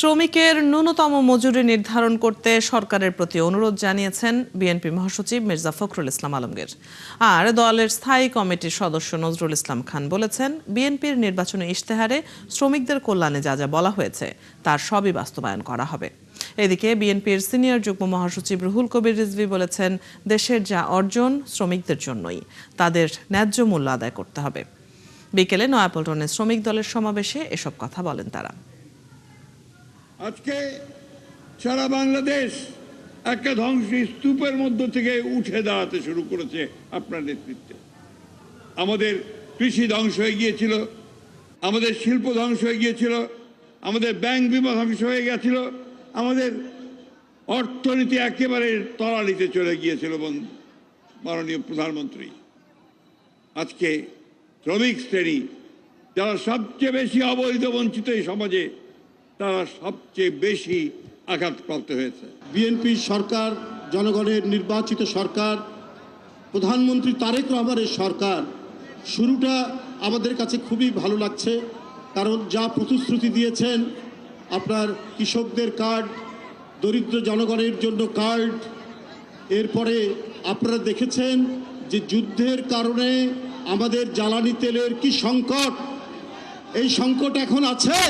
শ্রমিকের ন্যূনতম মজুরি নির্ধারণ করতে সরকারের প্রতি অনুরোধ জানিয়েছেন বিএনপি মহাসচিব মির্জা ফখরুল ইসলাম আলমগীর। আর দলের স্থায়ী কমিটির সদস্য নজরুল ইসলাম খান বলেছেন, বিএনপির নির্বাচনী ইশতেহারে শ্রমিকদের কল্যাণে যা যা বলা হয়েছে তার সবই বাস্তবায়ন করা হবে। এদিকে বিএনপির সিনিয়র যুগ্ম মহাসচিব রুহুল কবির রিজভী বলেছেন, দেশের যা অর্জন শ্রমিকদের জন্যই, তাদের ন্যায্য মূল্য আদায় করতে হবে। বিকেলে নয়াপল্টনে শ্রমিক দলের সমাবেশে এসব কথা বলেন তারা। আজকে সারা বাংলাদেশ একটা ধ্বংসী স্তূপের মধ্য থেকে উঠে দাঁড়াতে শুরু করেছে আপনার নেতৃত্বে। আমাদের কৃষি ধ্বংস হয়ে গিয়েছিল, আমাদের শিল্প ধ্বংস হয়ে গিয়েছিল, আমাদের ব্যাংক বিমা ধ্বংস হয়ে গিয়েছিল, আমাদের অর্থনীতি একেবারে তলানিতে চলে গিয়েছিল। মাননীয় প্রধানমন্ত্রী, আজকে শ্রমিক শ্রেণী যারা সবচেয়ে বেশি অবৈধ বঞ্চিত এই সমাজে, তারা সবচেয়ে বেশি আঘাতপ্রাপ্ত হয়েছে। বিএনপি সরকার, জনগণের নির্বাচিত সরকার, প্রধানমন্ত্রী তারেক রহমানের সরকার, শুরুটা আমাদের কাছে খুবই ভালো লাগছে। কারণ যা প্রতিশ্রুতি দিয়েছেন, আপনার কৃষকদের কার্ড, দরিদ্র জনগণের জন্য কার্ড, এরপরে আপনারা দেখেছেন যে যুদ্ধের কারণে আমাদের জ্বালানি তেলের কি সংকট, এই সংকট এখন আছে।